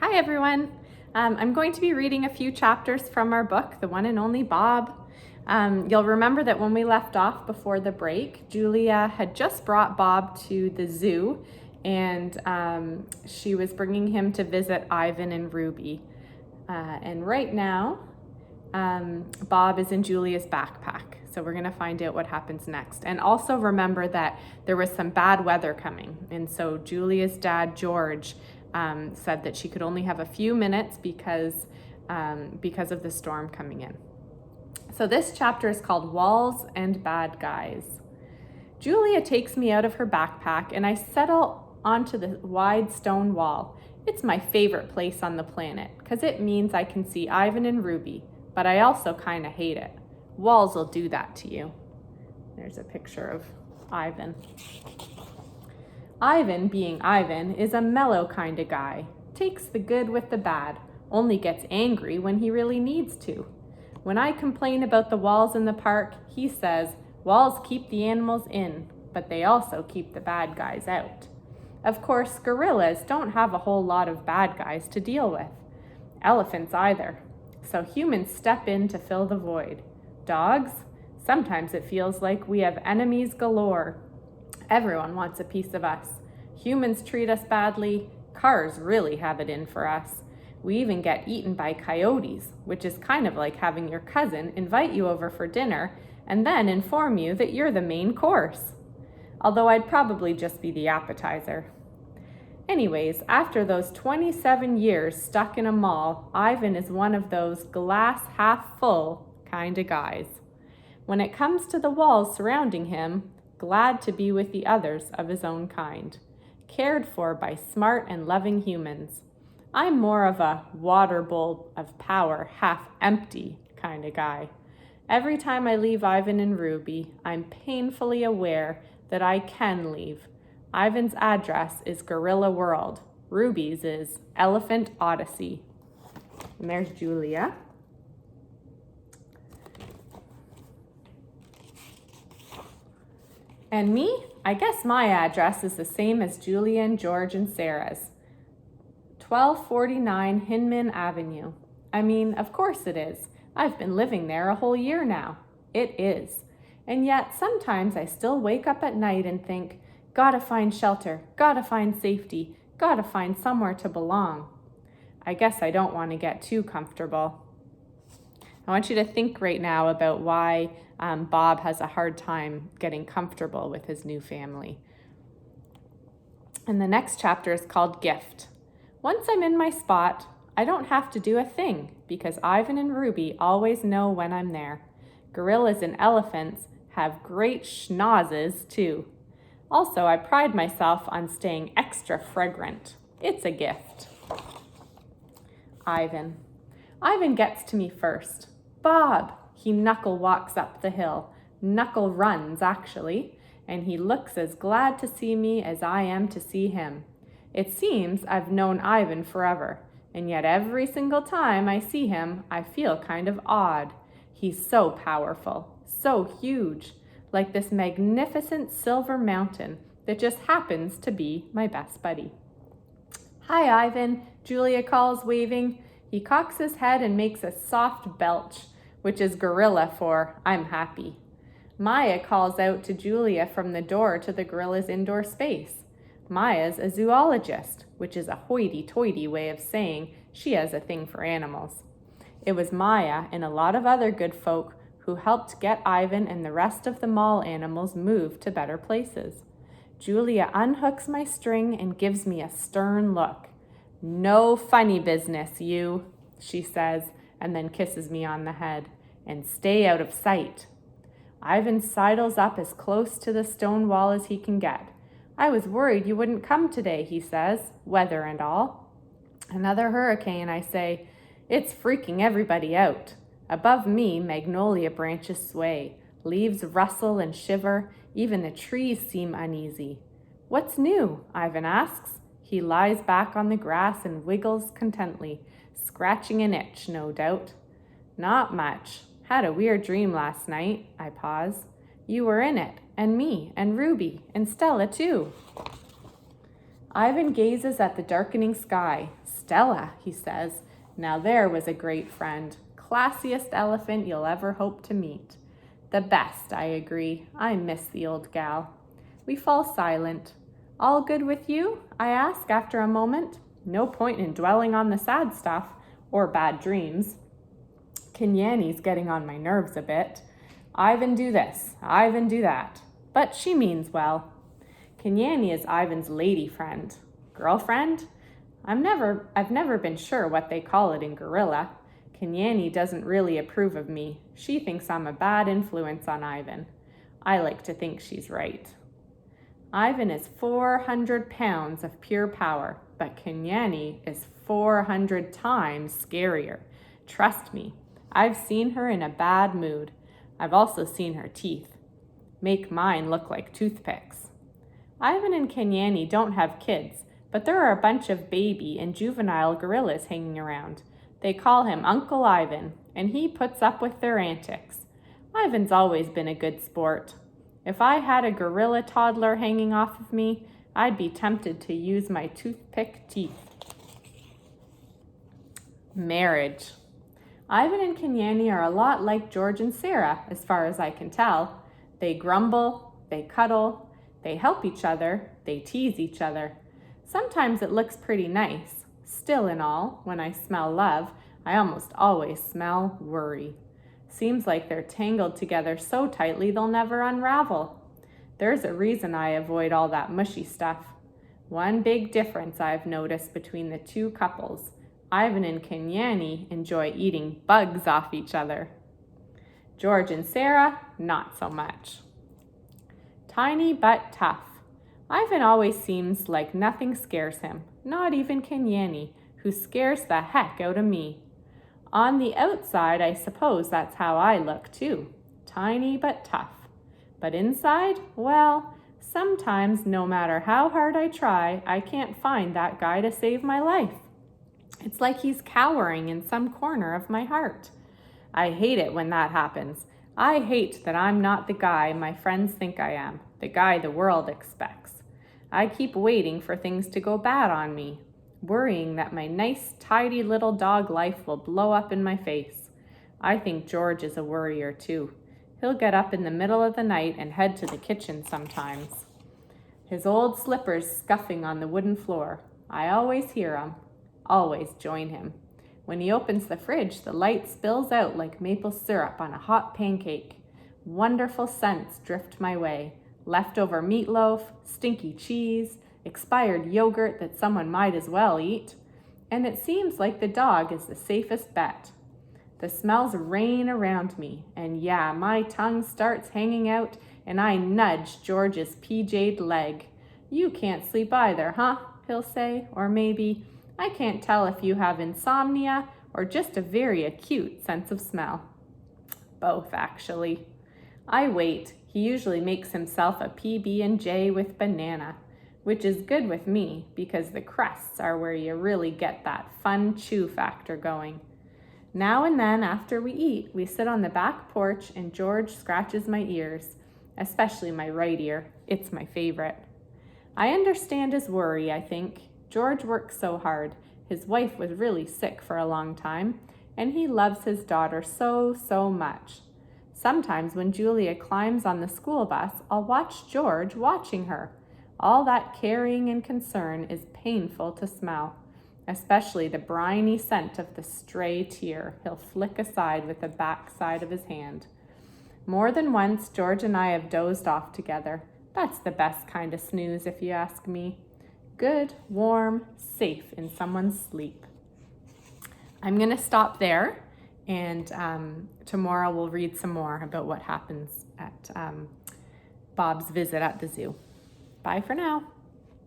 Hi everyone. I'm going to be reading a few chapters from our book, The One and Only Bob. You'll remember that when we left off before the break, Julia had just brought Bob to the zoo and she was bringing him to visit Ivan and Ruby. And right now, Bob is in Julia's backpack. So we're gonna find out what happens next. And also remember that there was some bad weather coming. And so Julia's dad, George, said that she could only have a few minutes because of the storm coming in. So this chapter is called Walls and Bad Guys. Julia takes me out of her backpack and I settle onto the wide stone wall. It's my favorite place on the planet because it means I can see Ivan and Ruby, but I also kind of hate it. Walls will do that to you. There's a picture of Ivan. Ivan, being Ivan, is a mellow kind of guy. Takes the good with the bad, only gets angry when he really needs to. When I complain about the walls in the park, he says, walls keep the animals in, but they also keep the bad guys out. Of course, gorillas don't have a whole lot of bad guys to deal with. Elephants either. So humans step in to fill the void. Dogs? Sometimes it feels like we have enemies galore. Everyone wants a piece of us. Humans treat us badly. Cars really have it in for us. We even get eaten by coyotes, which is kind of like having your cousin invite you over for dinner and then inform you that you're the main course. Although I'd probably just be the appetizer. Anyways, after those 27 years stuck in a mall, Ivan is one of those glass half full kind of guys. When it comes to the walls surrounding him, glad to be with the others of his own kind, cared for by smart and loving humans. I'm more of a water bowl of power, half empty kind of guy. Every time I leave Ivan and Ruby, I'm painfully aware that I can leave. Ivan's address is Gorilla World. Ruby's is Elephant Odyssey. And there's Julia. And me? I guess my address is the same as Julia and George and Sarah's. 1249 Hinman Avenue. I mean, of course it is. I've been living there a whole year now. It is. And yet sometimes I still wake up at night and think, gotta find shelter, gotta find safety, gotta find somewhere to belong. I guess I don't want to get too comfortable. I want you to think right now about why Bob has a hard time getting comfortable with his new family. And the next chapter is called Gift. Once I'm in my spot, I don't have to do a thing because Ivan and Ruby always know when I'm there. Gorillas and elephants have great schnozzes too. Also, I pride myself on staying extra fragrant. It's a gift. Ivan. Ivan gets to me first. Bob. He knuckle walks up the hill. Knuckle runs, actually, and he looks as glad to see me as I am to see him. It seems I've known Ivan forever, and yet every single time I see him, I feel kind of odd. He's so powerful, so huge, like this magnificent silver mountain that just happens to be my best buddy. Hi, Ivan, Julia calls, waving. He cocks his head and makes a soft belch, which is gorilla for I'm happy. Maya calls out to Julia from the door to the gorilla's indoor space. Maya's a zoologist, which is a hoity-toity way of saying she has a thing for animals. It was Maya and a lot of other good folk who helped get Ivan and the rest of the mall animals moved to better places. Julia unhooks my string and gives me a stern look. No funny business, you, she says, and then kisses me on the head. And stay out of sight. Ivan sidles up as close to the stone wall as he can get. I was worried you wouldn't come today, he says, weather and all. Another hurricane, I say. It's freaking everybody out. Above me, magnolia branches sway. Leaves rustle and shiver. Even the trees seem uneasy. What's new? Ivan asks. He lies back on the grass and wiggles contently, scratching an itch, no doubt. Not much. Had a weird dream last night. I pause. You were in it, and me, and Ruby, and Stella too. Ivan gazes at the darkening sky. Stella, he says, now there was a great friend. Classiest elephant you'll ever hope to meet. The best, I agree. I miss the old gal. We fall silent. All good with you? I ask after a moment. No point in dwelling on the sad stuff or bad dreams. Kenyani's getting on my nerves a bit. Ivan do this, Ivan do that. But she means well. Kenyani is Ivan's lady friend. Girlfriend? I've never been sure what they call it in Gorilla. Kenyani doesn't really approve of me. She thinks I'm a bad influence on Ivan. I like to think she's right. Ivan is 400 pounds of pure power, but Kenyani is 400 times scarier. Trust me, I've seen her in a bad mood. I've also seen her teeth. Make mine look like toothpicks. Ivan and Kenyani don't have kids, but there are a bunch of baby and juvenile gorillas hanging around. They call him Uncle Ivan, and he puts up with their antics. Ivan's always been a good sport. If I had a gorilla toddler hanging off of me, I'd be tempted to use my toothpick teeth. Marriage. Ivan and Kenyani are a lot like George and Sarah, as far as I can tell. They grumble, they cuddle, they help each other, they tease each other. Sometimes it looks pretty nice. Still in all, when I smell love, I almost always smell worry. Seems like they're tangled together so tightly they'll never unravel. There's a reason I avoid all that mushy stuff. One big difference I've noticed between the two couples. Ivan and Kenyani enjoy eating bugs off each other. George and Sarah, not so much. Tiny but tough. Ivan always seems like nothing scares him, not even Kenyani, who scares the heck out of me. On the outside, I suppose that's how I look too. Tiny but tough. But inside, well, sometimes no matter how hard I try, I can't find that guy to save my life. It's like he's cowering in some corner of my heart. I hate it when that happens. I hate that I'm not the guy my friends think I am, the guy the world expects. I keep waiting for things to go bad on me, worrying that my nice, tidy little dog life will blow up in my face. I think George is a worrier too. He'll get up in the middle of the night and head to the kitchen sometimes. His old slippers scuffing on the wooden floor. I always hear him, always join him. When he opens the fridge, the light spills out like maple syrup on a hot pancake. Wonderful scents drift my way. Leftover meatloaf, stinky cheese, expired yogurt that someone might as well eat. And it seems like the dog is the safest bet. The smells rain around me, and yeah, my tongue starts hanging out, and I nudge George's PJ'd leg. You can't sleep either, huh? He'll say, or maybe, I can't tell if you have insomnia or just a very acute sense of smell. Both, actually. I wait. He usually makes himself a PB&J with banana, which is good with me because the crusts are where you really get that fun chew factor going. Now and then after we eat, we sit on the back porch and George scratches my ears, especially my right ear. It's my favorite. I understand his worry, I think. George works so hard. His wife was really sick for a long time, and he loves his daughter so much. Sometimes when Julia climbs on the school bus, I'll watch George watching her. All that caring and concern is painful to smell, especially the briny scent of the stray tear he'll flick aside with the backside of his hand. More than once, George and I have dozed off together. That's the best kind of snooze, if you ask me. Good, warm, safe in someone's sleep. I'm going to stop there, and tomorrow we'll read some more about what happens at Bob's visit at the zoo. Bye for now.